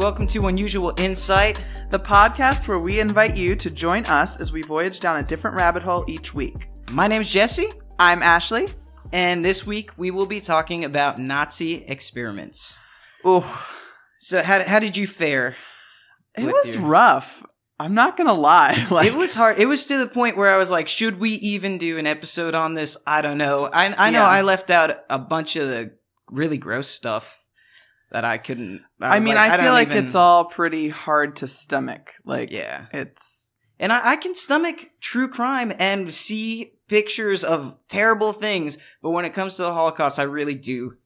welcome to Unusual Insight, the podcast where we invite you to join us as we voyage down a different rabbit hole each week. My name's Jesse. I'm Ashleigh. And this week we will be talking about Nazi experiments. Oh, so how did you fare? It was rough. I'm not going to lie. It was hard. It was to the point where I was like, should we even do an episode on this? I don't know. I know I left out a bunch of the really gross stuff that I couldn't. I feel like it's all pretty hard to stomach. And I can stomach true crime and see pictures of terrible things, but when it comes to the Holocaust, I really do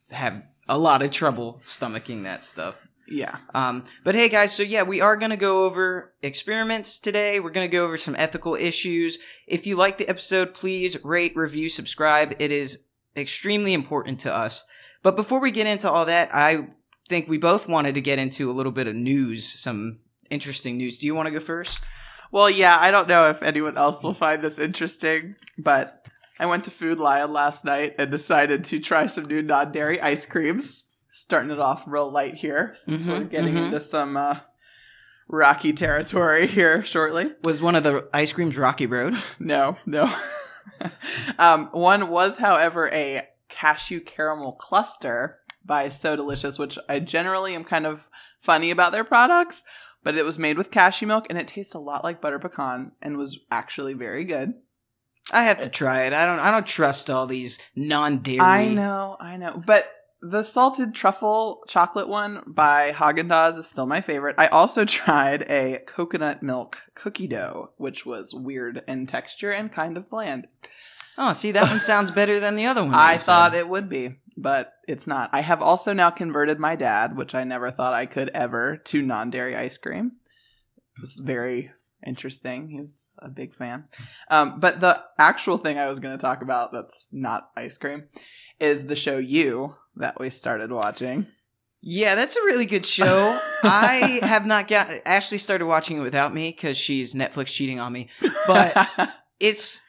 have a lot of trouble stomaching that stuff. Yeah. But hey guys, so yeah, we are going to go over experiments today. We're going to go over some ethical issues. If you like the episode, please rate, review, subscribe. It is extremely important to us. But before we get into all that, I think we both wanted to get into a little bit of news, some interesting news. Do you want to go first? Well, yeah, I don't know if anyone else will find this interesting, but I went to Food Lion last night and decided to try some new non-dairy ice creams. Starting it off real light here, since we're getting into some rocky territory here shortly. Was one of the ice creams Rocky Road? No. One was, however, a cashew caramel cluster by So Delicious, which I generally am kind of funny about their products, but it was made with cashew milk, and it tastes a lot like butter pecan, and was actually very good. I have to try it. I don't trust all these non-dairy. I know, but the salted truffle chocolate one by Haagen-Dazs is still my favorite. I also tried a coconut milk cookie dough, which was weird in texture and kind of bland. Oh, see, that one sounds better than the other one. I thought it would be, but it's not. I have also now converted my dad, which I never thought I could ever, to non-dairy ice cream. It was very interesting. He's a big fan. But the actual thing I was going to talk about that's not ice cream is the show You that we started watching. Yeah, that's a really good show. I have not Ashley started watching it without me because she's Netflix cheating on me. But it's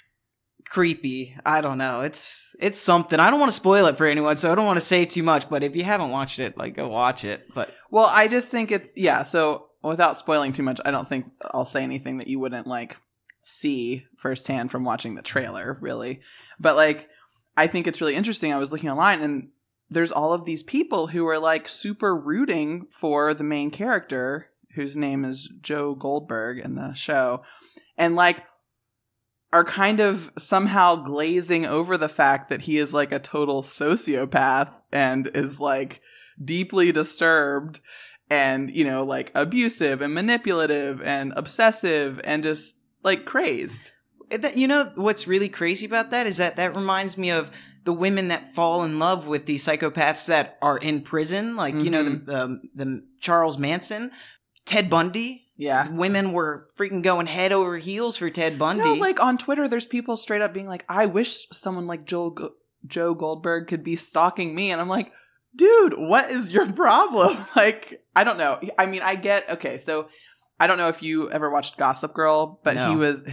creepy. I don't know. It's something. I don't want to spoil it for anyone, so I don't want to say too much. But if you haven't watched it, go watch it. But well, I just think so without spoiling too much, I don't think I'll say anything that you wouldn't see firsthand from watching the trailer, really. But I think it's really interesting. I was looking online, and there's all of these people who are super rooting for the main character, whose name is Joe Goldberg in the show, and are kind of somehow glazing over the fact that he is a total sociopath and is deeply disturbed and, abusive and manipulative and obsessive and just crazed. You know what's really crazy about that is that reminds me of the women that fall in love with the psychopaths that are in prison, the Charles Manson, Ted Bundy. Yeah, women were freaking going head over heels for Ted Bundy. No, on Twitter, there's people straight up being I wish someone like Joe Goldberg could be stalking me, and I'm like, dude, what is your problem? I don't know. I mean, I get okay, so. I don't know if you ever watched Gossip Girl, but no. He was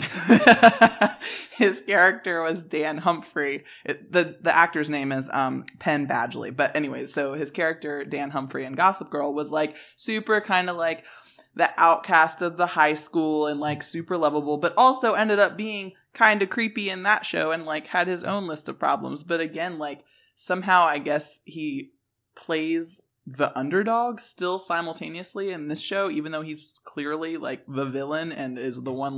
his character was Dan Humphrey. The actor's name is Penn Badgley. But anyways, so his character Dan Humphrey in Gossip Girl was super kind of the outcast of the high school and super lovable, but also ended up being kind of creepy in that show and had his own list of problems. But again, somehow I guess he plays the underdog still simultaneously in this show, even though he's clearly the villain and is the one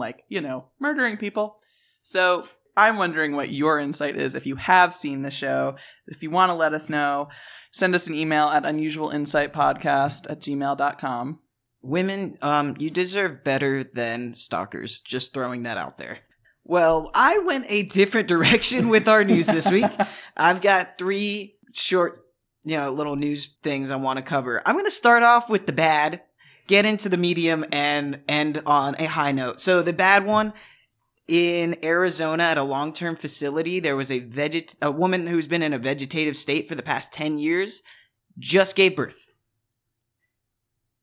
murdering people. So I'm wondering what your insight is if you have seen the show. If you want to let us know, send us an email at unusualinsightpodcast@gmail.com. Women, you deserve better than stalkers. Just throwing that out there. Well, I went a different direction with our news this week. I've got 3 short little news things I want to cover. I'm going to start off with the bad, get into the medium, and end on a high note. So the bad one, in Arizona at a long-term facility, there was a woman who's been in a vegetative state for the past 10 years, just gave birth.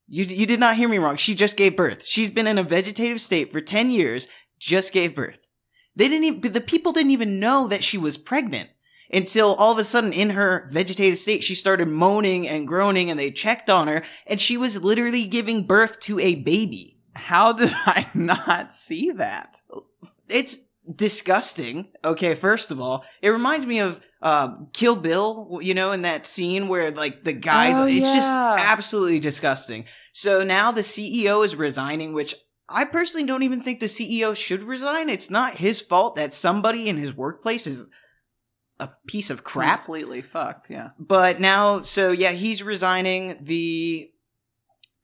You did not hear me wrong. She just gave birth. She's been in a vegetative state for 10 years, just gave birth. The people didn't even know that she was pregnant. until all of a sudden in her vegetative state, she started moaning and groaning and they checked on her and she was literally giving birth to a baby. How did I not see that? It's disgusting. Okay, first of all, it reminds me of Kill Bill, you know, in that scene where like the guys, it's just absolutely disgusting. So now the CEO is resigning, which I personally don't even think the CEO should resign. It's not his fault that somebody in his workplace is a piece of crap. Completely fucked, yeah. But now, so yeah, he's resigning. The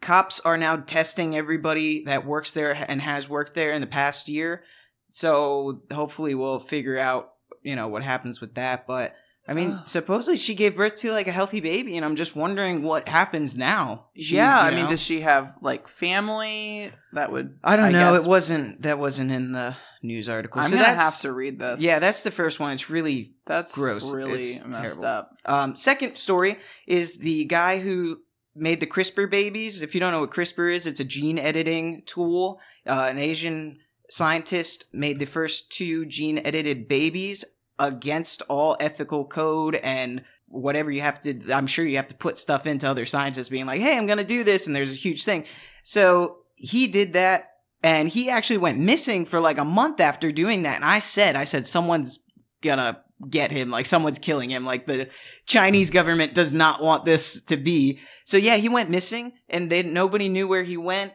cops are now testing everybody that works there and has worked there in the past year. So hopefully we'll figure out, you know, what happens with that. But I mean, supposedly she gave birth to like a healthy baby, and I'm just wondering what happens now. I mean, does she have like family that would? I don't know. That wasn't in the news article. I'm gonna have to read this. Yeah, that's the first one. It's really gross. Really it's messed terrible. up. Second story is the guy who made the CRISPR babies. If you don't know what CRISPR is, it's a gene editing tool. An Asian scientist made the first 2 gene edited babies against all ethical code and whatever you have to. I'm sure you have to put stuff into other scientists being like, hey, I'm going to do this. And there's a huge thing. So he did that. And he actually went missing for like a month after doing that. And I said, someone's gonna get him. Like someone's killing him. Like the Chinese government does not want this to be. So yeah, he went missing and nobody knew where he went.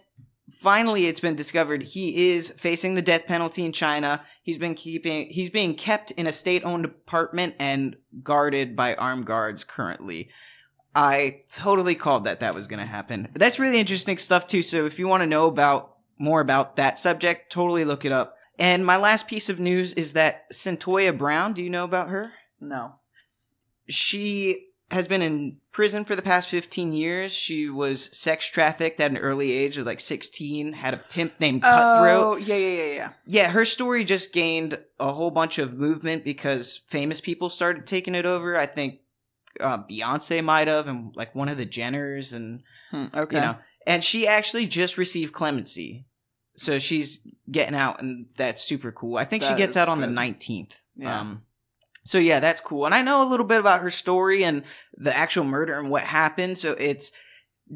Finally, it's been discovered he is facing the death penalty in China. He's being kept in a state-owned apartment and guarded by armed guards currently. I totally called that was going to happen. That's really interesting stuff too. So if you want to know more about that subject, totally look it up. And my last piece of news is that Centoya Brown, do you know about her? No. She has been in prison for the past 15 years. She was sex trafficked at an early age of like 16, had a pimp named Cutthroat. Oh, yeah. Yeah, her story just gained a whole bunch of movement because famous people started taking it over. I think Beyonce might have, and like one of the Jenners, and okay. You know, and she actually just received clemency. So she's getting out, and that's super cool. I think she gets out on the 19th. Yeah. So yeah, that's cool. And I know a little bit about her story and the actual murder and what happened. So it's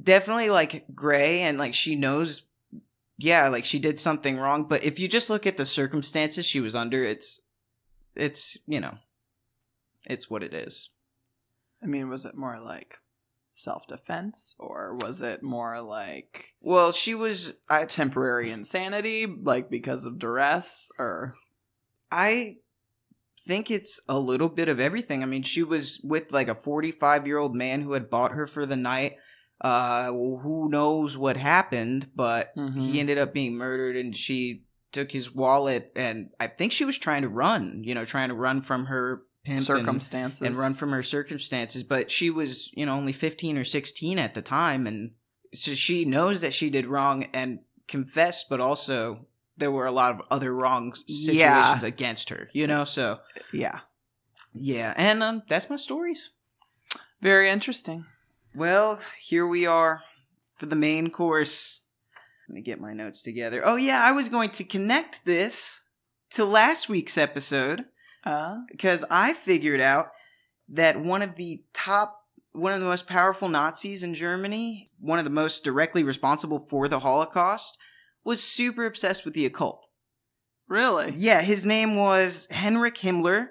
definitely like gray and like she knows, yeah, like she did something wrong. But if you just look at the circumstances she was under, it's you know, it's what it is. I mean, was it more like self-defense or was it more like, well, she was temporary insanity, like because of duress, or I think it's a little bit of everything. I mean, she was with like a 45-year-old man who had bought her for the night. Who knows what happened, but he ended up being murdered, and she took his wallet, and I think she was trying to run from her pimp circumstances and run from her circumstances, but she was, you know, only 15 or 16 at the time, and so she knows that she did wrong and confessed, but also there were a lot of other wrong situations against her, you know, so. Yeah. Yeah, and that's my stories. Very interesting. Well, here we are for the main course. Let me get my notes together. Oh, yeah, I was going to connect this to last week's episode because I figured out that one of the most powerful Nazis in Germany, one of the most directly responsible for the Holocaust, was super obsessed with the occult. Really? Yeah, his name was Heinrich Himmler,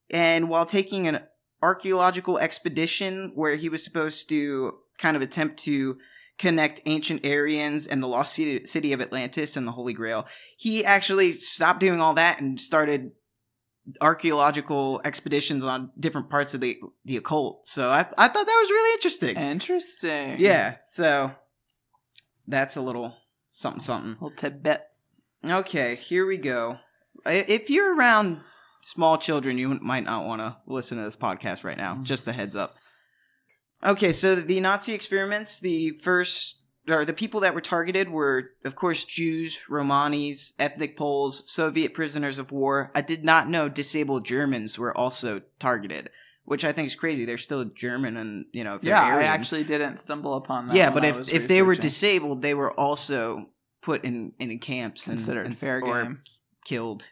and while taking an archaeological expedition where he was supposed to kind of attempt to connect ancient Aryans and the lost city of Atlantis and the Holy Grail, he actually stopped doing all that and started archaeological expeditions on different parts of the occult. So I thought that was really interesting. Interesting. Yeah, so that's a little something. Little tidbit. Okay, here we go. If you're around small children, you might not want to listen to this podcast right now. Just a heads up. Okay, so the Nazi experiments, the people that were targeted were, of course, Jews, Romanis, ethnic Poles, Soviet prisoners of war. I did not know disabled Germans were also targeted, which I think is crazy. They're still German, and you know, if they're Aryan. I actually didn't stumble upon that. Yeah, but if they were disabled, they were also put in camps considered and fair game. killed,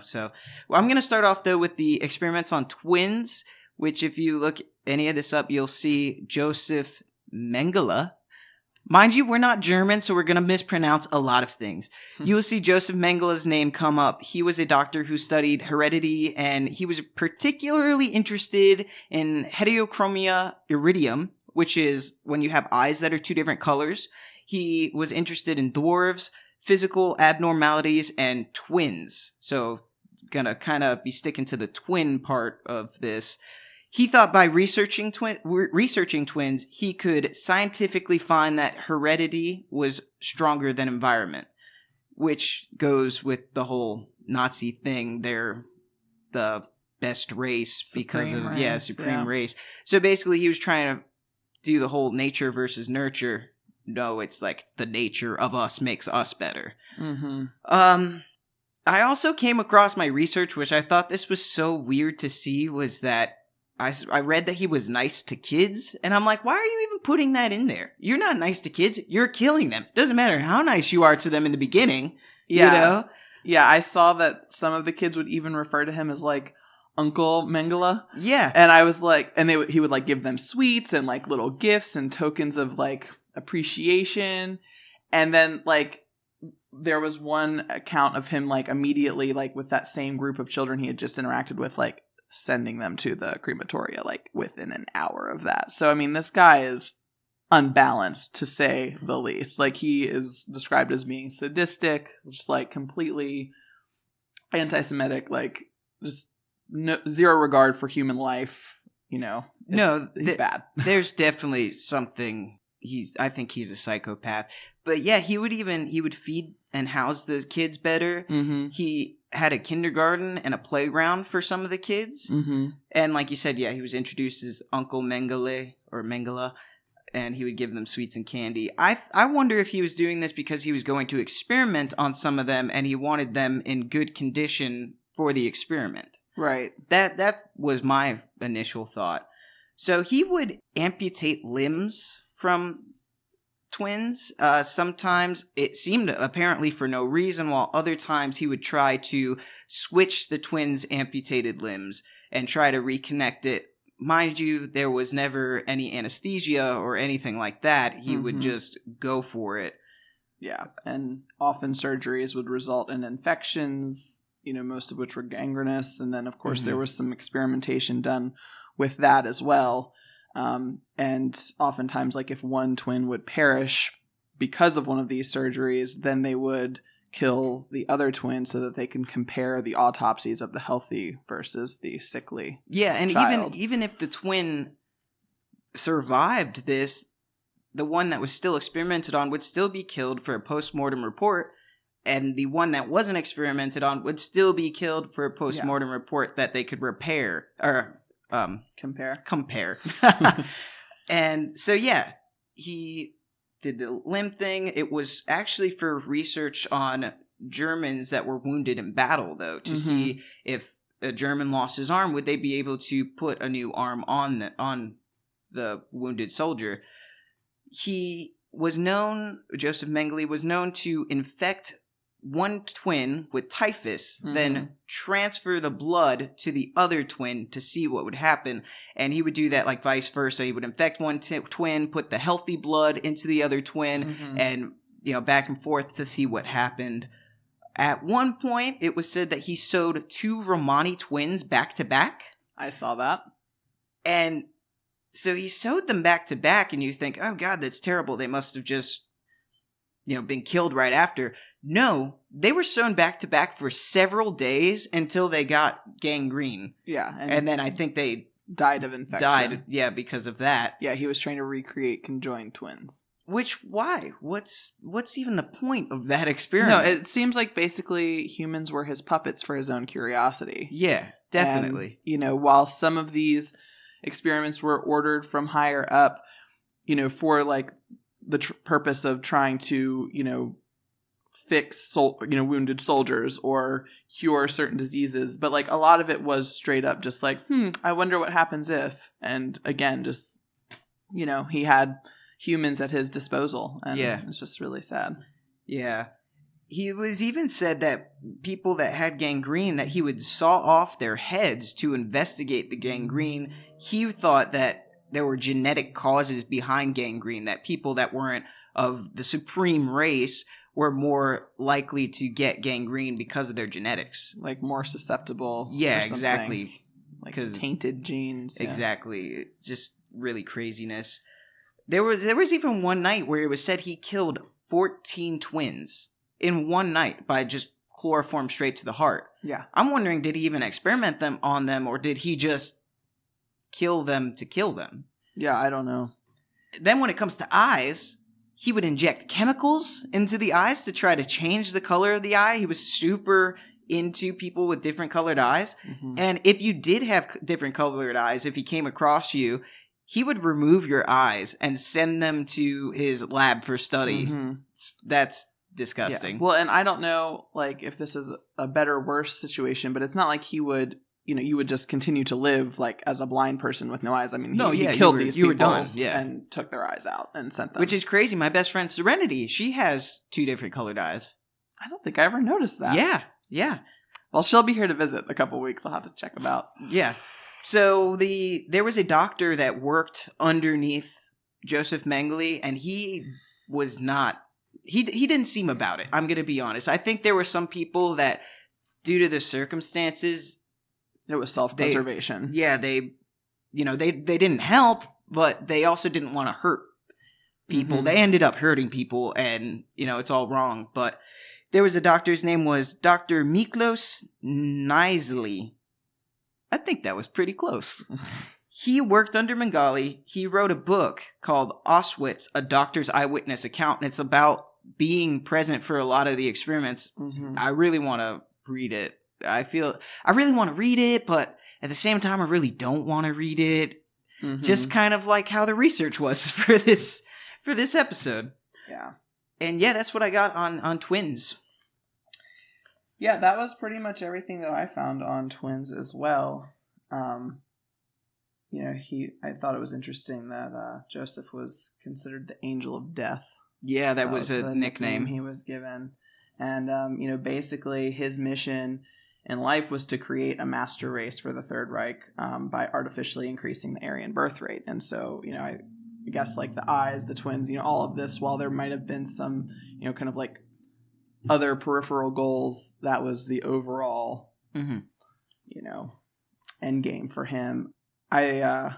So, well, I'm going to start off, though, with the experiments on twins, which if you look any of this up, you'll see Joseph Mengele. Mind you, we're not German, so we're going to mispronounce a lot of things. You will see Joseph Mengele's name come up. He was a doctor who studied heredity, and he was particularly interested in heterochromia iridium, which is when you have eyes that are two different colors. He was interested in dwarves, physical abnormalities, and twins. So, going to kind of be sticking to the twin part of this. He thought by researching twins, he could scientifically find that heredity was stronger than environment, which goes with the whole Nazi thing. They're the best race supreme race. So basically, he was trying to do the whole nature versus nurture. No, it's like the nature of us makes us better. Mm-hmm. I also came across my research, which I thought this was so weird to see, was that I read that he was nice to kids, and I'm like, why are you even putting that in there? You're not nice to kids. You're killing them. Doesn't matter how nice you are to them in the beginning. Yeah. Yeah, I saw that some of the kids would even refer to him as, like, Uncle Mengele. Yeah. And I was like, and he would, like, give them sweets and, like, little gifts and tokens of, like, appreciation. And then, like, there was one account of him, like, immediately, like, with that same group of children he had just interacted with, like, sending them to the crematoria, like, within an hour of that. So, I mean, this guy is unbalanced, to say the least. Like, he is described as being sadistic, just, like, completely anti-Semitic, like, just zero regard for human life, No, he's bad. There's definitely something. I think he's a psychopath. But yeah, he would feed and house the kids better. Mm-hmm. He had a kindergarten and a playground for some of the kids. Mm-hmm. And like you said, yeah, he was introduced as Uncle Mengele, and he would give them sweets and candy. I wonder if he was doing this because he was going to experiment on some of them, and he wanted them in good condition for the experiment. Right. That was my initial thought. So he would amputate limbs from twins. Sometimes it seemed apparently for no reason, while other times he would try to switch the twins' amputated limbs and try to reconnect it. Mind you, there was never any anesthesia or anything like that. He would just go for it. Yeah, and often surgeries would result in infections, most of which were gangrenous. And then, of course, there was some experimentation done with that as well. And oftentimes, like, if one twin would perish because of one of these surgeries, then they would kill the other twin so that they can compare the autopsies of the healthy versus the sickly. Yeah, and child. even if the twin survived this, the one that was still experimented on would still be killed for a post-mortem report, and the one that wasn't experimented on would still be killed for a post-mortem report that they could repair or compare. And so, yeah, he did the limb thing. It was actually for research on Germans that were wounded in battle, though, to see if a German lost his arm, would they be able to put a new arm on the wounded soldier. Joseph Mengele was known to infect one twin with typhus, then transfer the blood to the other twin to see what would happen. And he would do that like vice versa. He would infect one twin, put the healthy blood into the other twin, and back and forth to see what happened. At one point, it was said that he sewed 2 Romani twins back to back. I saw that. And so he sewed them back to back, and you think, oh God, that's terrible. They must have just been killed right after. No, they were sewn back to back for several days until they got gangrene. Yeah. And then I think they died of infection. Because of that. Yeah, he was trying to recreate conjoined twins. Why? What's even the point of that experiment? No, it seems like basically humans were his puppets for his own curiosity. Yeah, definitely. And, while some of these experiments were ordered from higher up, for like the purpose of trying to, fix wounded soldiers or cure certain diseases, but like a lot of it was straight up just like, I wonder what happens if. And again, just he had humans at his disposal, and it's just really sad. Yeah. He was even said that people that had gangrene, that he would saw off their heads to investigate the gangrene. He thought that there were genetic causes behind gangrene, that people that weren't of the supreme race were more likely to get gangrene because of their genetics. Like more susceptible. Yeah, or something. exactly. Like tainted genes. Yeah. Exactly. Just really craziness. There was even one night where it was said he killed 14 twins in one night by just chloroform straight to the heart. Yeah. I'm wondering, did he even experiment on them, or did he just kill them to kill them? Yeah, I don't know. Then when it comes to eyes, he would inject chemicals into the eyes to try to change the color of the eye. He was super into people with different colored eyes. Mm-hmm. And if you did have different colored eyes, if he came across you, he would remove your eyes and send them to his lab for study. Mm-hmm. That's disgusting. Yeah. Well, and I don't know, like, if this is a better or worse situation, but it's not like he would, you would just continue to live, like, as a blind person with no eyes. I mean, he killed these people done, yeah. and took their eyes out and sent them. Which is crazy. My best friend, Serenity, she has 2 different colored eyes. I don't think I ever noticed that. Yeah. Well, she'll be here to visit in a couple weeks. I'll have to check them out. Yeah. So there was a doctor that worked underneath Joseph Mengele, and he was not... He didn't seem about it. I'm going to be honest. I think there were some people that, due to the circumstances, it was self-preservation. They didn't help, but they also didn't want to hurt people. Mm-hmm. They ended up hurting people, and it's all wrong. But there was a doctor's name was Dr. Miklos Nizely. I think that was pretty close. He worked under Mengele. He wrote a book called Auschwitz, A Doctor's Eyewitness Account, and it's about being present for a lot of the experiments. Mm-hmm. I really want to read it. I really want to read it, but at the same time, I really don't want to read it. Mm-hmm. Just kind of like how the research was for this episode. Yeah. And yeah, that's what I got on twins. Yeah, that was pretty much everything that I found on twins as well. I thought it was interesting that Joseph was considered the angel of death. Yeah, that was a nickname he was given. And, basically his mission in life was to create a master race for the Third Reich by artificially increasing the Aryan birth rate. And so, I guess like the eyes, the twins, all of this, while there might have been some, kind of like other peripheral goals, that was the overall, end game for him. I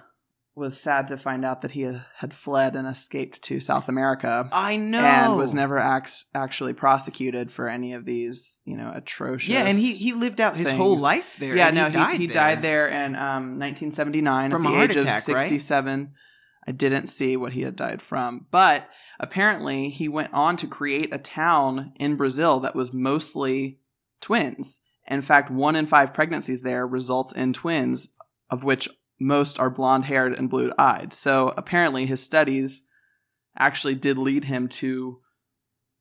was sad to find out that he had fled and escaped to South America. I know. And was never actually prosecuted for any of these, atrocious Yeah, and he lived out his things. whole life there. Yeah, and no, he died there in 1979 from at the a heart age attack, of 67. Right? I didn't see what he had died from. But apparently he went on to create a town in Brazil that was mostly twins. In fact, 1 in 5 pregnancies there results in twins, of which most are blonde-haired and blue-eyed. So apparently his studies actually did lead him to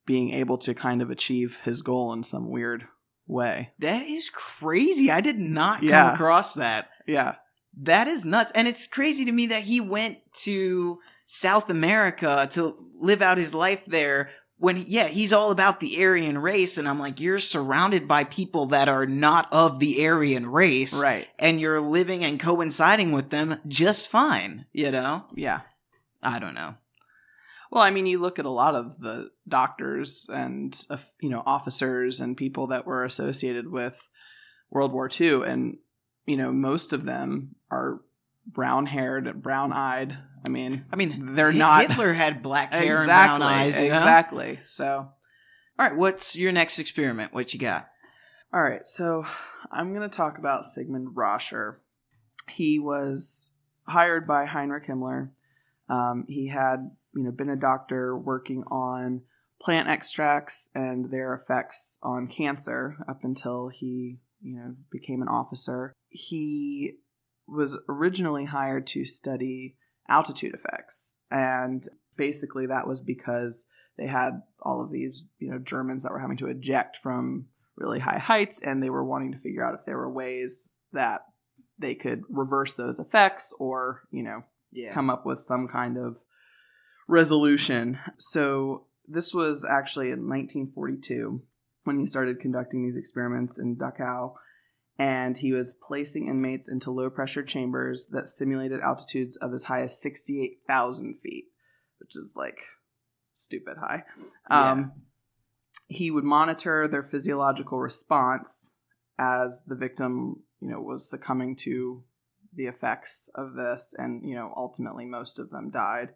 being able to kind of achieve his goal in some weird way. That is crazy. I did not come across that. Yeah. That is nuts. And it's crazy to me that he went to South America to live out his life there when, he's all about the Aryan race. And I'm like, you're surrounded by people that are not of the Aryan race. Right. And you're living and coinciding with them just fine, Yeah. I don't know. Well, I mean, you look at a lot of the doctors and, officers and people that were associated with World War II. And, most of them are brown-haired, brown-eyed. I mean, they're not. Hitler had black hair and brown eyes. Exactly. So, all right. What's your next experiment? What you got? All right. So, I'm going to talk about Sigmund Roscher. He was hired by Heinrich Himmler. He had, been a doctor working on plant extracts and their effects on cancer up until he, became an officer. He was originally hired to study altitude effects. And basically that was because they had all of these, Germans that were having to eject from really high heights, and they were wanting to figure out if there were ways that they could reverse those effects or, come up with some kind of resolution. So this was actually in 1942. when he started conducting these experiments in Dachau. And he was placing inmates into low-pressure chambers that simulated altitudes of as high as 68,000 feet, which is, like, stupid high. Yeah. He would monitor their physiological response as the victim, was succumbing to the effects of this, and, ultimately most of them died.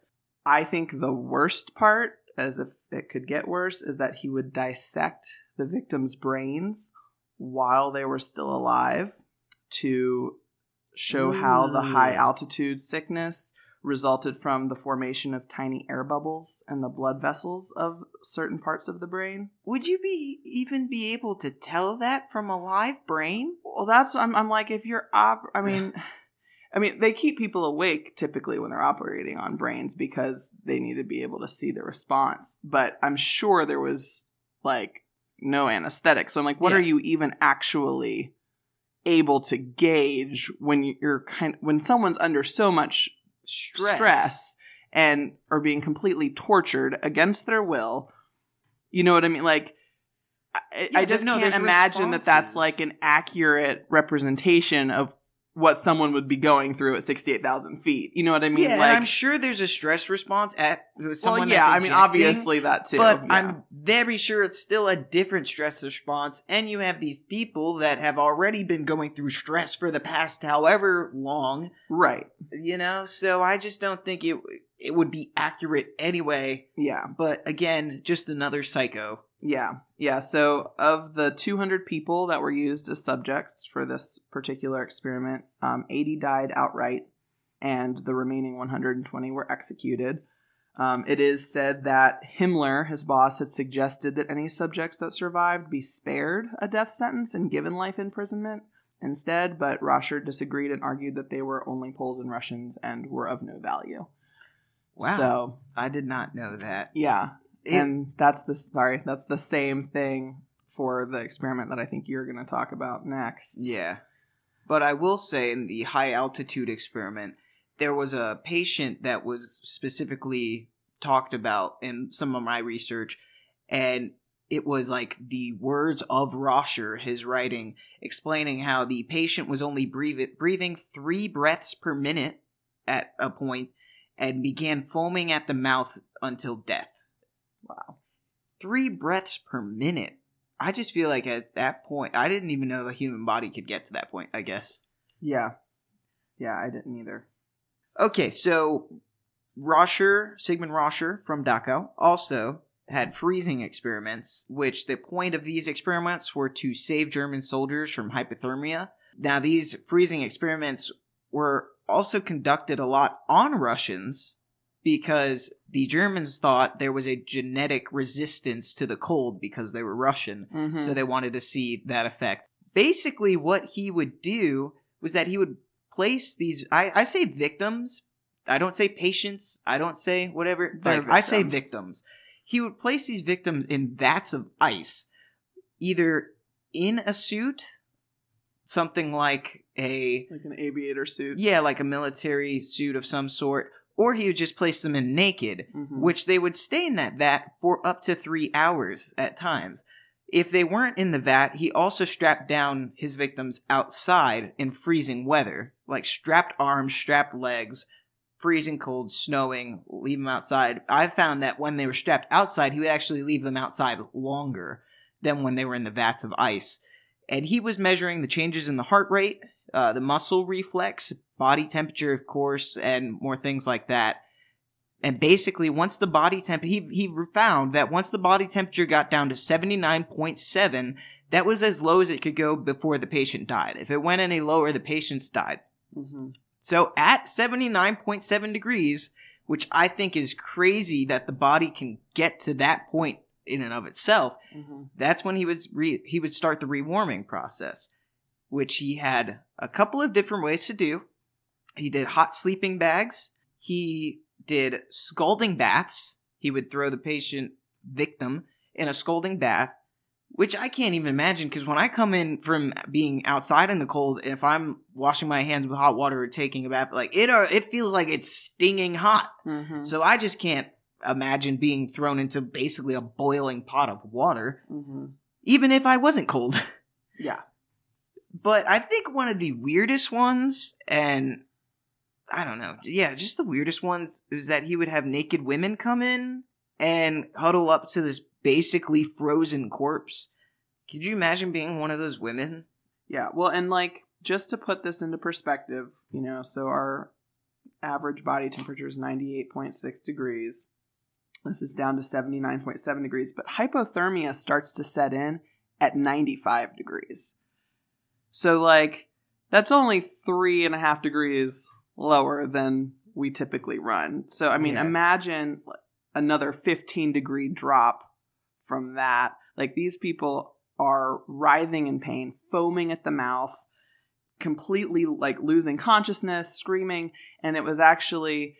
I think the worst part, as if it could get worse, is that he would dissect the victims' brains while they were still alive to show how the high altitude sickness resulted from the formation of tiny air bubbles in the blood vessels of certain parts of the brain. Would you even be able to tell that from a live brain? Well, that's I'm like, if you're I mean, they keep people awake typically when they're operating on brains because they need to be able to see the response. But I'm sure there was like no anesthetic. So I'm like, what are you even actually able to gauge when when someone's under so much stress and are being completely tortured against their will? You know what I mean? Like, I just can't imagine that that's like an accurate representation of what someone would be going through at 68,000 feet. You know what I mean? Yeah, and I'm sure there's a stress response at someone that's injecting, obviously that too. But I'm very sure it's still a different stress response, and you have these people that have already been going through stress for the past however long. Right. So I just don't think it would be accurate anyway. Yeah. But again, just another psycho. Yeah. So of the 200 people that were used as subjects for this particular experiment, 80 died outright, and the remaining 120 were executed. It is said that Himmler, his boss, had suggested that any subjects that survived be spared a death sentence and given life imprisonment instead, but Roscher disagreed and argued that they were only Poles and Russians and were of no value. Wow. So I did not know that. Yeah. And that's the same thing for the experiment that I think you're going to talk about next. Yeah. But I will say in the high altitude experiment, there was a patient that was specifically talked about in some of my research, and it was like the words of Roscher, his writing, explaining how the patient was only breathing 3 breaths per minute at a point and began foaming at the mouth until death. Wow. 3 breaths per minute. I just feel like at that point, I didn't even know the human body could get to that point, I guess. Yeah. Yeah, I didn't either. Okay, so Sigmund Roscher from Dachau also had freezing experiments, which the point of these experiments were to save German soldiers from hypothermia. Now, these freezing experiments were also conducted a lot on Russians, because the Germans thought there was a genetic resistance to the cold because they were Russian, so they wanted to see that effect. Basically, what he would do was that he would place these, I say victims, I don't say patients, I don't say whatever, I say victims. He would place these victims in vats of ice, either in a suit, something like an aviator suit. Yeah, like a military suit of some sort. Or he would just place them in naked, which they would stay in that vat for up to 3 hours at times. If they weren't in the vat, he also strapped down his victims outside in freezing weather, like strapped arms, strapped legs, freezing cold, snowing, leave them outside. I found that when they were strapped outside, he would actually leave them outside longer than when they were in the vats of ice. And he was measuring the changes in the heart rate, the muscle reflex, body temperature, of course, and more things like that. And basically, once the body he found that once the body temperature got down to 79.7, that was as low as it could go before the patient died. If it went any lower, the patients died. So at 79.7 degrees, which I think is crazy that the body can get to that point in and of itself, that's when he would start the rewarming process, which he had a couple of different ways to do. He did hot sleeping bags. He did scalding baths. He would throw the victim in a scalding bath, which I can't even imagine, because when I come in from being outside in the cold, if I'm washing my hands with hot water or taking a bath, like it feels like it's stinging hot. So I just can't imagine being thrown into basically a boiling pot of water. even if I wasn't cold. Yeah. But I think one of the weirdest ones, and I don't know, yeah, just the weirdest ones, is that he would have naked women come in and huddle up to this basically frozen corpse. Could you imagine being one of those women? Yeah. Well, and like, just to put this into perspective, so our average body temperature is 98.6 degrees. This is down to 79.7 degrees, but hypothermia starts to set in at 95 degrees. So, like, that's only 3.5 degrees lower than we typically run. So, I mean, imagine another 15-degree drop from that. Like, these people are writhing in pain, foaming at the mouth, completely, like, losing consciousness, screaming. And it was actually,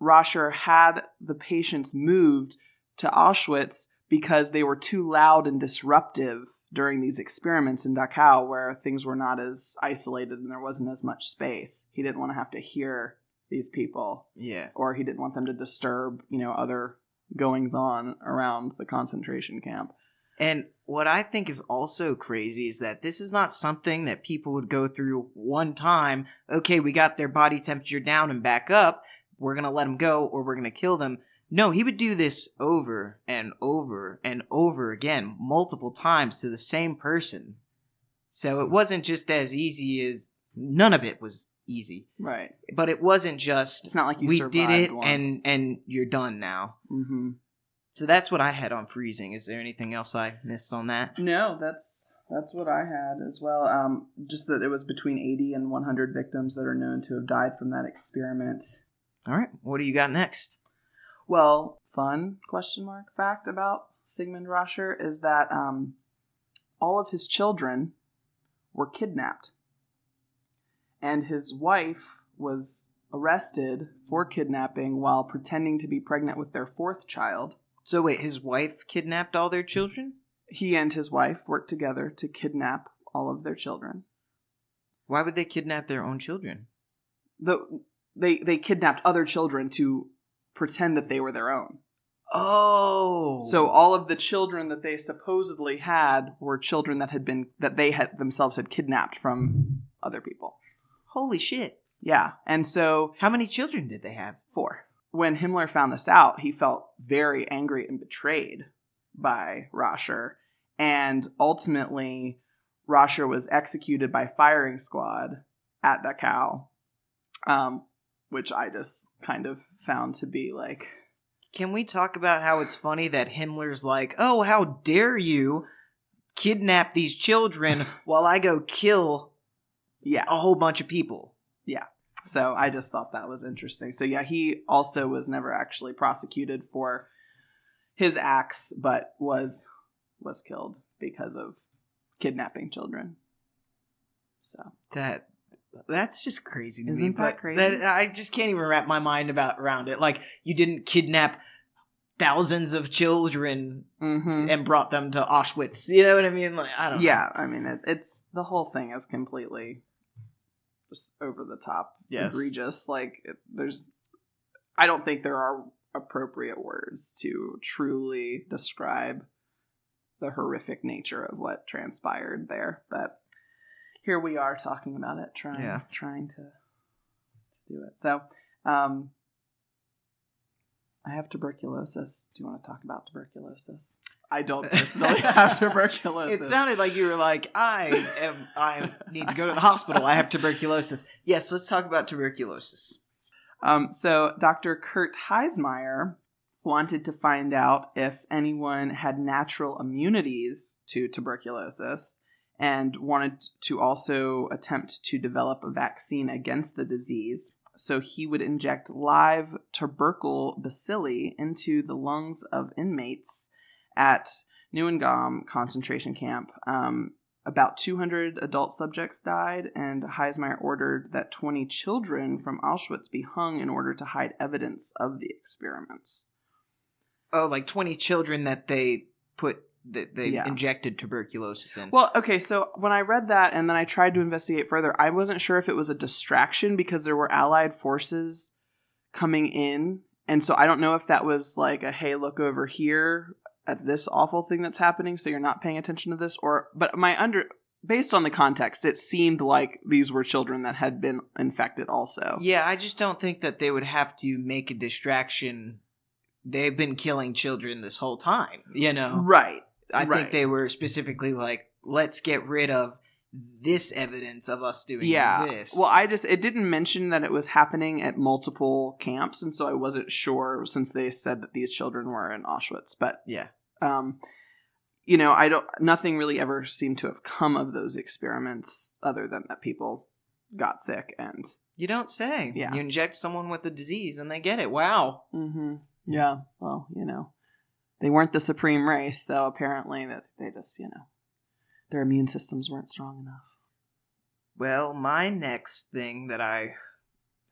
Roscher had the patients moved to Auschwitz because they were too loud and disruptive during these experiments in Dachau, where things were not as isolated and there wasn't as much space. He didn't want to have to hear these people. Yeah. Or he didn't want them to disturb, other goings on around the concentration camp. And what I think is also crazy is that this is not something that people would go through one time. Okay, we got their body temperature down and back up. We're going to let them go or we're going to kill them. No, he would do this over and over and over again, multiple times to the same person. So it wasn't just as easy as, none of it was easy. Right. But it wasn't just, it's not like you we survived did it once. and you're done now. Mm-hmm. So that's what I had on freezing. Is there anything else I missed on that? No, that's what I had as well. Just that it was between 80 and 100 victims that are known to have died from that experiment. All right, what do you got next? Well, fun fact about Sigmund Roscher is that all of his children were kidnapped. And his wife was arrested for kidnapping while pretending to be pregnant with their fourth child. So wait, his wife kidnapped all their children? He and his wife worked together to kidnap all of their children. Why would they kidnap their own children? They kidnapped other children to pretend that they were their own. Oh. So all of the children that they supposedly had were children that they had themselves had kidnapped from other people. Holy shit. Yeah. And so how many children did they have? 4. When Himmler found this out, he felt very angry and betrayed by Roscher. And ultimately, Roscher was executed by firing squad at Dachau, which I just kind of found to be like... Can we talk about how it's funny that Himmler's like, oh, how dare you kidnap these children while I go kill a whole bunch of people? Yeah. So I just thought that was interesting. So yeah, he also was never actually prosecuted for his acts, but was killed because of kidnapping children. So that's just crazy to me. Isn't that crazy? I just can't even wrap my mind around it. Like, you didn't kidnap thousands of children and brought them to Auschwitz. You know what I mean? Like, I don't know. Yeah, I mean, it's the whole thing is completely just over the top, egregious. Like, I don't think there are appropriate words to truly describe the horrific nature of what transpired there. But here we are talking about it, trying to do it. So, I have tuberculosis. Do you want to talk about tuberculosis? I don't personally have tuberculosis. It sounded like you were like, I need to go to the hospital. I have tuberculosis. Yes, let's talk about tuberculosis. So Dr. Kurt Heismeyer wanted to find out if anyone had natural immunities to tuberculosis and wanted to also attempt to develop a vaccine against the disease. So he would inject live tubercle bacilli into the lungs of inmates at Neuengamme concentration camp. About 200 adult subjects died, and Heismeyer ordered that 20 children from Auschwitz be hung in order to hide evidence of the experiments. Oh, like 20 children that they injected tuberculosis in. Well, okay, so when I read that and then I tried to investigate further, I wasn't sure if it was a distraction because there were Allied forces coming in. And so I don't know if that was like a, hey, look over here at this awful thing that's happening, so you're not paying attention to this. But based on the context, it seemed like these were children that had been infected also. Yeah, I just don't think that they would have to make a distraction. They've been killing children this whole time, you know? Right. I think they were specifically like, let's get rid of this evidence of us doing this. Well, it didn't mention that it was happening at multiple camps, and so I wasn't sure since they said that these children were in Auschwitz. But yeah. Nothing really ever seemed to have come of those experiments other than that people got sick. And you don't say. Yeah. You inject someone with a disease and they get it. Wow. Mm-hmm. Yeah. Well, they weren't the supreme race, so apparently that they just, their immune systems weren't strong enough. Well, my next thing that I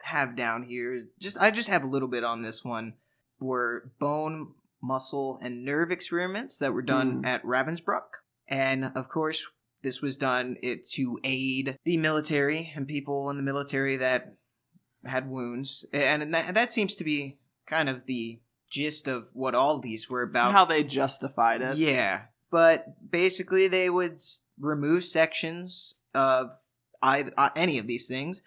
have down here is I just have a little bit on this one, were bone, muscle, and nerve experiments that were done at Ravensbrück. And of course, this was done to aid the military and people in the military that had wounds. And that seems to be kind of the gist of what all these were about. How they justified it. Yeah. But basically, they would remove sections of any of these things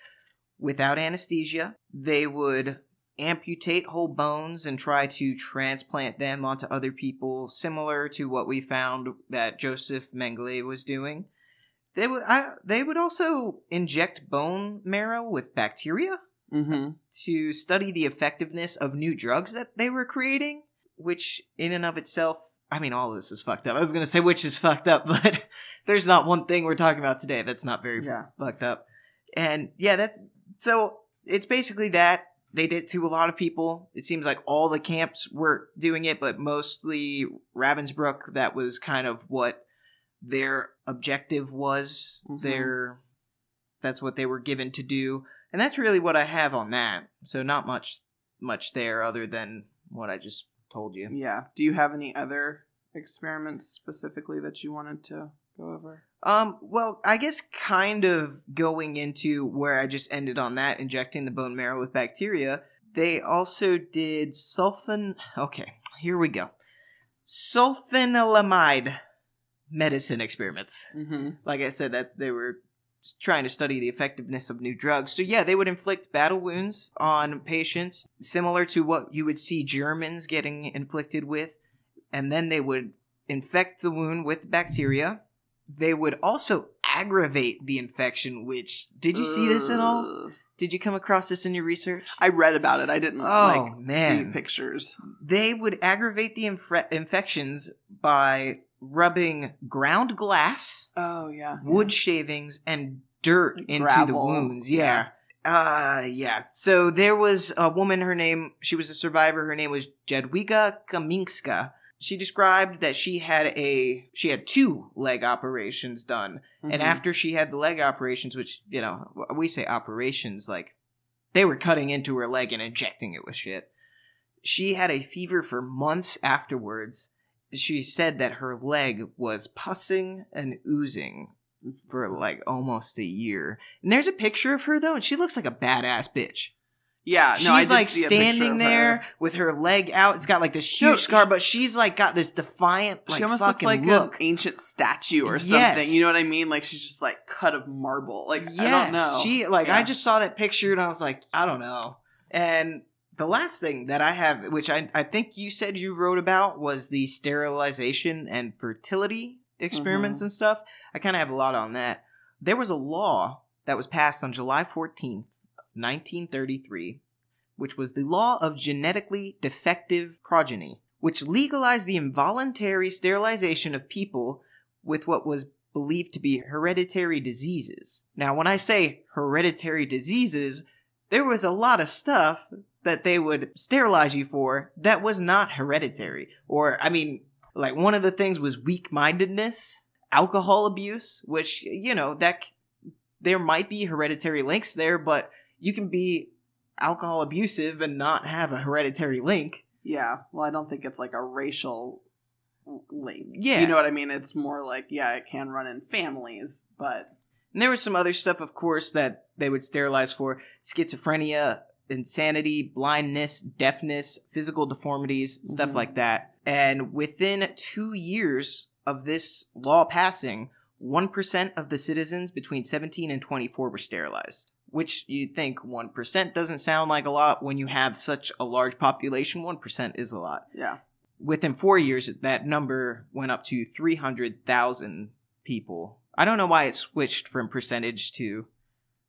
without anesthesia. They would amputate whole bones and try to transplant them onto other people, similar to what we found that Joseph Mengele was doing. They would also inject bone marrow with bacteria to study the effectiveness of new drugs that they were creating, which in and of itself, I mean, all of this is fucked up. I was going to say which is fucked up, but there's not one thing we're talking about today that's not very fucked up. And yeah, so it's basically that. They did to a lot of people. It seems like all the camps were doing it, but mostly Ravensbrück, that was kind of what their objective was. That's what they were given to do. And that's really what I have on that. So not much there other than what I just told you. Yeah. Do you have any other experiments specifically that you wanted to go over? Well, I guess kind of going into where I just ended on that, injecting the bone marrow with bacteria, they also did okay, here we go. Sulfanilamide medicine experiments. Like I said, that they were trying to study the effectiveness of new drugs. So yeah, they would inflict battle wounds on patients, similar to what you would see Germans getting inflicted with, and then they would infect the wound with bacteria. They would also aggravate the infection, which, did you see this at all? Did you come across this in your research? I read about it. I didn't see pictures. They would aggravate the infections by rubbing ground glass, wood shavings, and dirt into the wounds. Yeah. So there was a woman, she was a survivor, her name was Jadwiga Kaminska. She described that she had 2 leg operations done. And after she had the leg operations, which, we say operations, like they were cutting into her leg and injecting it with shit. She had a fever for months afterwards. She said that her leg was pussing and oozing for like almost a year. And there's a picture of her though, and she looks like a badass bitch. Yeah, she's like standing there with her leg out. It's got like this huge scar, but she's like got this defiant, like, she almost fucking looks like look. An ancient statue or something. You know what I mean? Like she's just like cut of marble. Like I don't know. I just saw that picture and I was like, I don't know. And the last thing that I have, which I think you said you wrote about, was the sterilization and fertility experiments and stuff. I kind of have a lot on that. There was a law that was passed on July 14th. 1933, which was the Law of Genetically Defective Progeny, which legalized the involuntary sterilization of people with what was believed to be hereditary diseases. Now, when I say hereditary diseases, there was a lot of stuff that they would sterilize you for that was not hereditary. Or, I mean, like one of the things was weak-mindedness, alcohol abuse, which, that there might be hereditary links there, but you can be alcohol abusive and not have a hereditary link. Yeah, well, I don't think it's like a racial link. Yeah. You know what I mean? It's more like, it can run in families, but... And there was some other stuff, of course, that they would sterilize for: schizophrenia, insanity, blindness, deafness, physical deformities, stuff like that And within 2 years of this law passing, 1% of the citizens between 17 and 24 were sterilized. Which you'd think 1% doesn't sound like a lot. When you have such a large population, 1% is a lot. Yeah. Within 4 years, that number went up to 300,000 people. I don't know why it switched from percentage to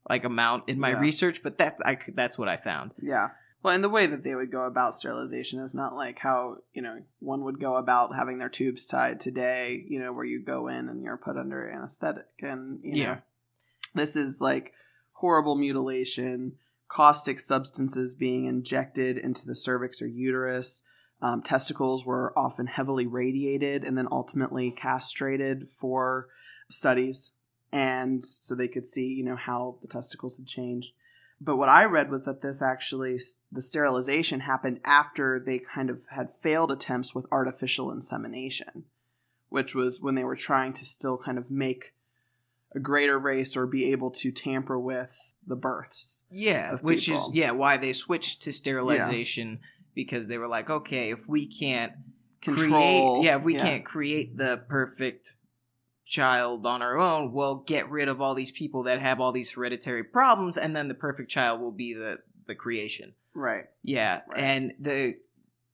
like amount in my research, but that's what I found. Yeah. Well, and the way that they would go about sterilization is not like how, one would go about having their tubes tied today, where you go in and you're put under anesthetic. And, this is like horrible mutilation, caustic substances being injected into the cervix or uterus. Testicles were often heavily radiated and then ultimately castrated for studies. And so they could see, how the testicles had changed. But what I read was that the sterilization happened after they kind of had failed attempts with artificial insemination, which was when they were trying to still kind of make a greater race or be able to tamper with the births. Yeah, which is why they switched to sterilization, because they were like, okay, if we can't can't create the perfect child on our own, we'll get rid of all these people that have all these hereditary problems, and then the perfect child will be the creation. Right. Yeah, right. And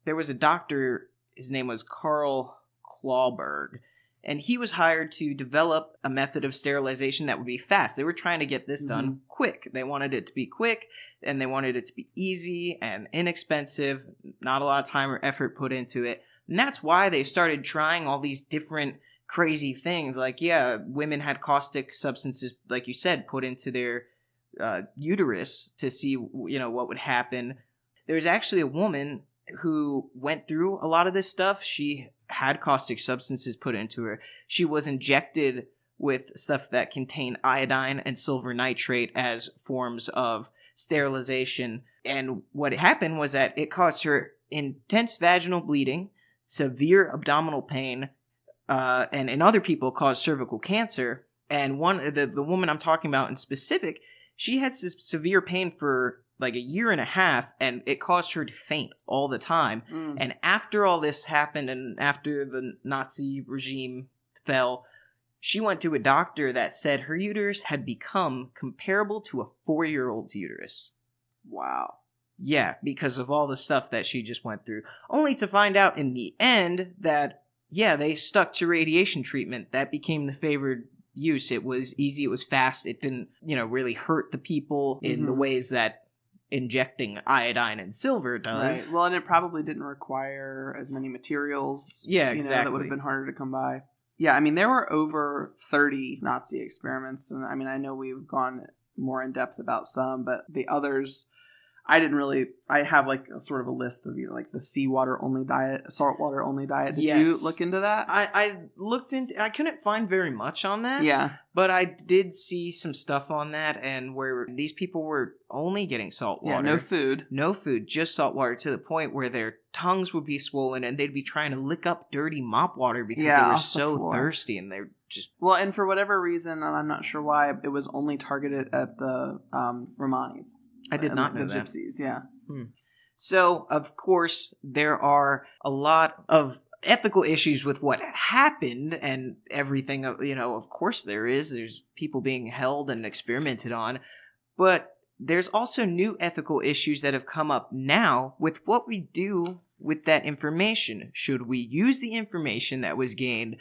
there was a doctor, his name was Carl Clawberg, and he was hired to develop a method of sterilization that would be fast. They were trying to get this done quick. They wanted it to be quick, and they wanted it to be easy and inexpensive, not a lot of time or effort put into it. And that's why they started trying all these different crazy things. Like, women had caustic substances, like you said, put into their uterus to see, what would happen. There's actually a woman who went through a lot of this stuff. She had caustic substances put into her. She was injected with stuff that contained iodine and silver nitrate as forms of sterilization. And what happened was that it caused her intense vaginal bleeding, severe abdominal pain, and in other people caused cervical cancer. And the woman I'm talking about in specific, she had severe pain for like a year and a half, and it caused her to faint all the time. And after all this happened, and after the Nazi regime fell, she went to a doctor that said her uterus had become comparable to a 4-year-old's uterus. Wow. Yeah, because of all the stuff that she just went through. Only to find out in the end that they stuck to radiation treatment. That became the favored use. It was easy, it was fast, it didn't, really hurt the people in the ways that injecting iodine and silver does. Right. Well, and it probably didn't require as many materials. Yeah, exactly. That would have been harder to come by. Yeah, I mean, there were over 30 Nazi experiments, and I mean, I know we've gone more in depth about some, but the others, I have like a sort of a list of, like the seawater only diet, saltwater only diet. Did you look into that? I looked into, I couldn't find very much on that. Yeah. But I did see some stuff on that, and where these people were only getting salt water. Yeah, no food. No food, just salt water, to the point where their tongues would be swollen and they'd be trying to lick up dirty mop water because they were so thirsty, and they're just... Well, and for whatever reason, and I'm not sure why, it was only targeted at the Romanis. I did not know the that. Gypsies, yeah. So, of course, there are a lot of ethical issues with what happened and everything. Of course there's people being held and experimented on. But there's also new ethical issues that have come up now with what we do with that information. Should we use the information that was gained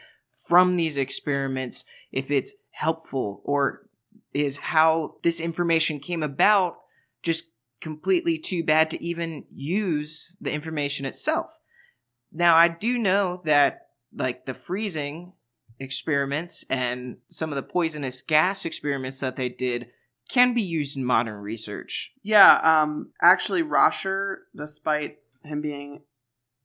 from these experiments if it's helpful, or is how this information came about just completely too bad to even use the information itself? Now, I do know that, like, the freezing experiments and some of the poisonous gas experiments that they did can be used in modern research. Yeah, actually, Roscher, despite him being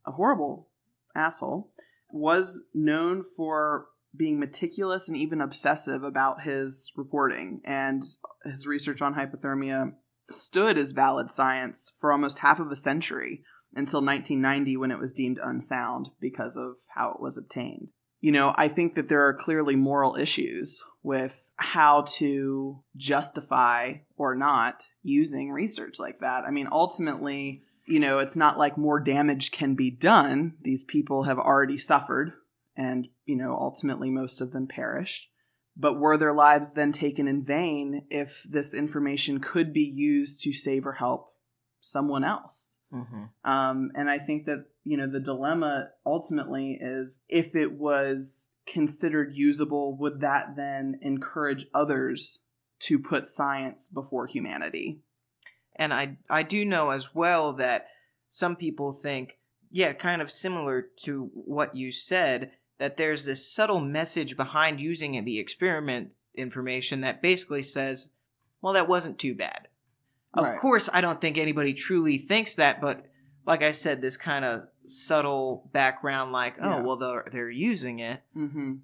a horrible asshole, was known for being meticulous and even obsessive about his reporting, and his research on hypothermia stood as valid science for almost half of a century, until 1990, when it was deemed unsound because of how it was obtained. I think that there are clearly moral issues with how to justify or not using research like that. I mean, ultimately, it's not like more damage can be done. These people have already suffered and, ultimately most of them perished. But were their lives then taken in vain if this information could be used to save or help someone else? Mm-hmm. And I think that, the dilemma ultimately is, if it was considered usable, would that then encourage others to put science before humanity? And I do know as well that some people think, kind of similar to what you said, that there's this subtle message behind using the experiment information that basically says, well, that wasn't too bad. Right. Of course, I don't think anybody truly thinks that, but like I said, this kind of subtle background, like, oh, well, they're using it. Mm-hmm.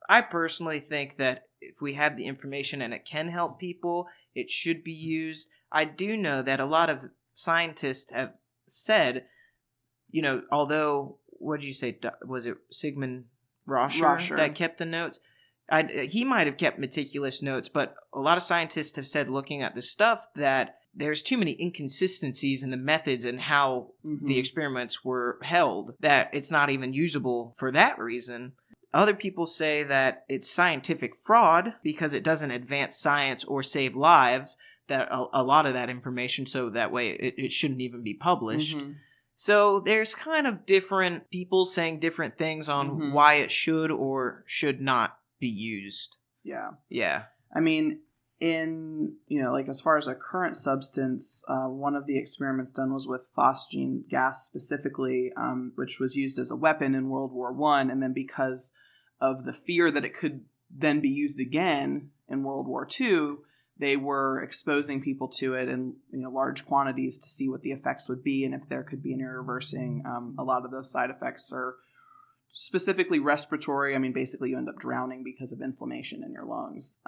I personally think that if we have the information and it can help people, it should be used. I do know that a lot of scientists have said, although, what did you say? Was it Sigmund Roscher that kept the notes? He might have kept meticulous notes, but a lot of scientists have said, looking at the stuff, that there's too many inconsistencies in the methods and how the experiments were held, that it's not even usable for that reason. Other people say that it's scientific fraud because it doesn't advance science or save lives, that a lot of that information, so that way it shouldn't even be published. Mm-hmm. So there's kind of different people saying different things on why it should or should not be used. Yeah. Yeah. I mean, in, as far as a current substance, one of the experiments done was with phosgene gas specifically, which was used as a weapon in World War I. And then because of the fear that it could then be used again in World War II, they were exposing people to it in large quantities to see what the effects would be and if there could be any reversing. A lot of those side effects are specifically respiratory. I mean, basically you end up drowning because of inflammation in your lungs.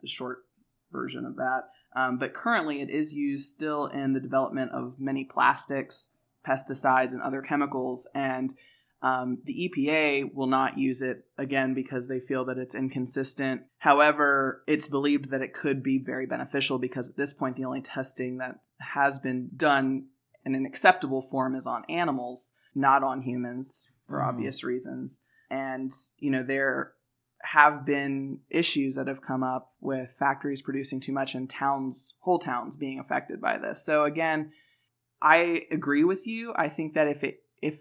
The short version of that. But currently it is used still in the development of many plastics, pesticides, and other chemicals. And the EPA will not use it, again, because they feel that it's inconsistent. However, it's believed that it could be very beneficial because at this point, the only testing that has been done in an acceptable form is on animals, not on humans, for obvious reasons. And, there have been issues that have come up with factories producing too much and whole towns being affected by this. So again, I agree with you. I think that if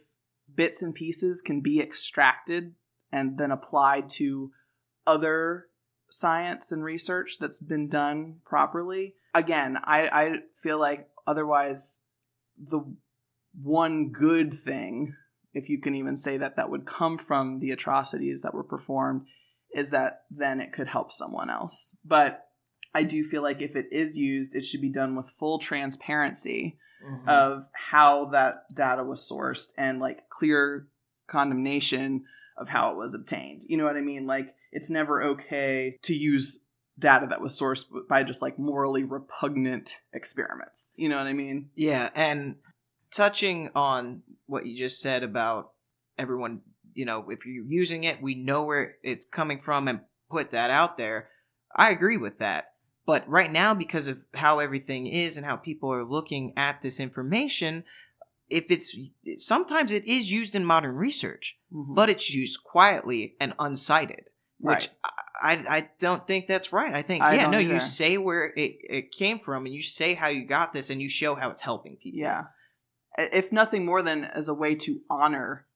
bits and pieces can be extracted and then applied to other science and research that's been done properly, again, I feel like otherwise the one good thing, if you can even say that would come from the atrocities that were performed, is that then it could help someone else. But I do feel like if it is used, it should be done with full transparency of how that data was sourced and clear condemnation of how it was obtained. You know what I mean? It's never okay to use data that was sourced by just morally repugnant experiments. You know what I mean? Yeah. And touching on what you just said about everyone, if you're using it, we know where it's coming from and put that out there. I agree with that. But right now, because of how everything is and how people are looking at this information, sometimes it is used in modern research, but it's used quietly and unsighted, which I don't think that's right. I think, you say where it came from and you say how you got this and you show how it's helping people. Yeah. If nothing more than as a way to honor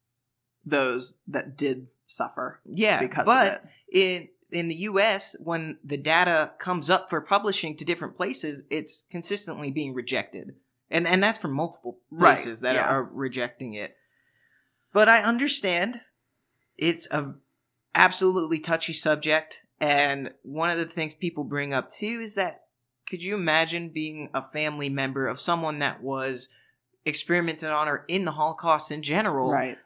those that did suffer. Yeah, because of it. In the U.S., when the data comes up for publishing to different places, it's consistently being rejected. And that's from multiple places that are rejecting it. But I understand it's a absolutely touchy subject. And one of the things people bring up too is that, could you imagine being a family member of someone that was experimented on or in the Holocaust in general? Right.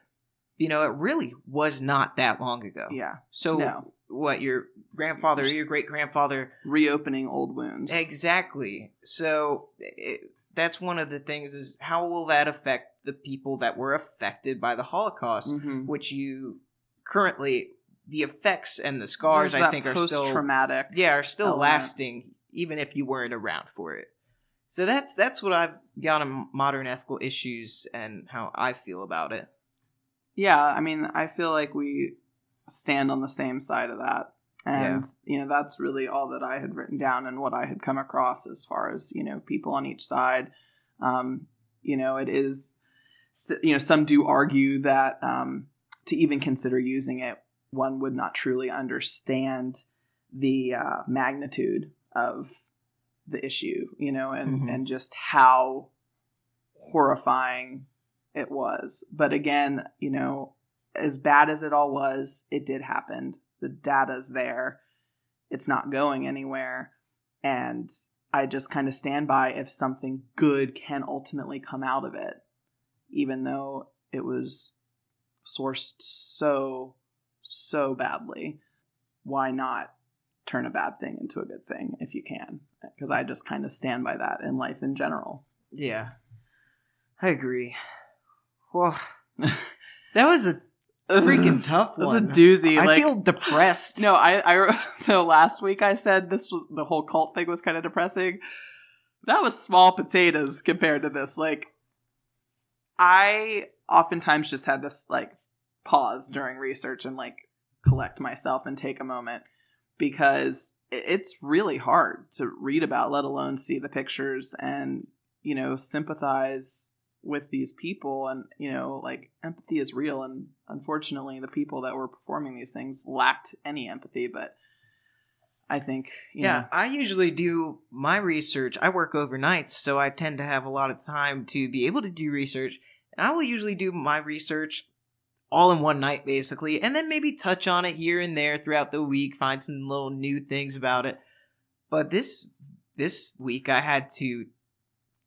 It really was not that long ago. Yeah. So what, your grandfather or your great-grandfather... reopening old wounds. Exactly. So that's one of the things, is how will that affect the people that were affected by the Holocaust, which you currently, the effects and the scars, I think, are still... post-traumatic. Yeah, are still lasting, even if you weren't around for it. So that's what I've got on modern ethical issues and how I feel about it. Yeah, I mean, I feel like we stand on the same side of that. And, that's really all that I had written down and what I had come across as far as, people on each side. It is, some do argue that to even consider using it, one would not truly understand the magnitude of the issue, and just how horrifying it was. But again, as bad as it all was, it did happen. The data's there. It's not going anywhere. And I just kind of stand by if something good can ultimately come out of it, even though it was sourced so badly. Why not turn a bad thing into a good thing if you can? Because I just kind of stand by that in life in general. Yeah, I agree. Well, that was a freaking tough one. It was a doozy. I feel depressed. No, so last week I said the whole cult thing was kind of depressing. That was small potatoes compared to this. Like, I oftentimes just had this pause during research and collect myself and take a moment, because it's really hard to read about, let alone see the pictures and sympathize with these people. And empathy is real, and unfortunately the people that were performing these things lacked any empathy. But I think I usually do my research. I work overnights, so I tend to have a lot of time to be able to do research, and I will usually do my research all in one night, basically, and then maybe touch on it here and there throughout the week, find some little new things about it. But this week I had to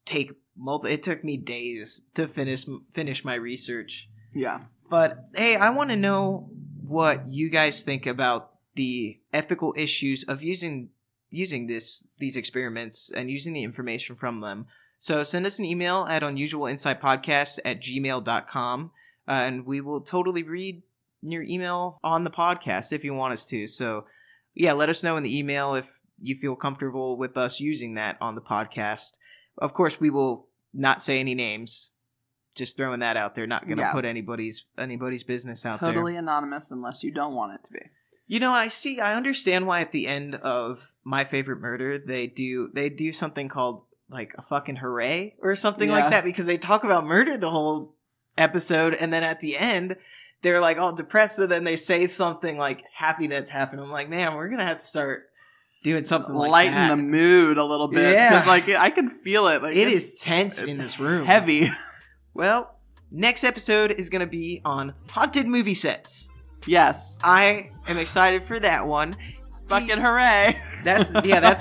take it took me days to finish my research. Yeah. But hey, I want to know what you guys think about the ethical issues of using these experiments and using the information from them. So send us an email at unusualinsightpodcast@gmail.com. And we will totally read your email on the podcast if you want us to. So, yeah, let us know in the email if you feel comfortable with us using that on the podcast. Of course, we will not say any names. Just throwing that out there. Not going to put anybody's business out there. Totally anonymous unless you don't want it to be. I understand why at the end of My Favorite Murder they do something called a fucking hooray or something like that, because they talk about murder the whole episode, and then at the end they're all depressed, and then they say something happy that's happened. I'm like, man, we're gonna have to start doing something lighten the mood a little bit. Yeah, because I can feel it. It is tense in this room, heavy. Well, next episode is gonna be on haunted movie sets. Yes, I am excited for that one. Fucking hooray. That's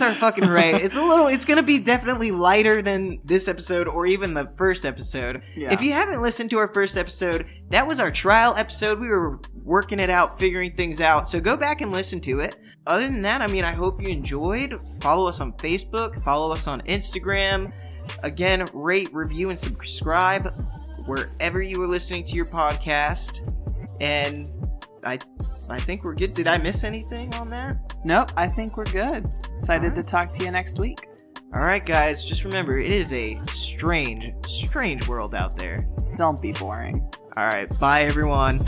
our fucking hooray. It's going to be definitely lighter than this episode or even the first episode. Yeah. If you haven't listened to our first episode, that was our trial episode. We were working it out, figuring things out. So go back and listen to it. Other than that, I hope you enjoyed. Follow us on Facebook. Follow us on Instagram. Again, rate, review, and subscribe wherever you are listening to your podcast. And I think we're good. Did I miss anything on that? Nope, I think we're good. Excited to talk to you next week. All right, guys. Just remember, it is a strange world out there. Don't be boring. All right. Bye, everyone.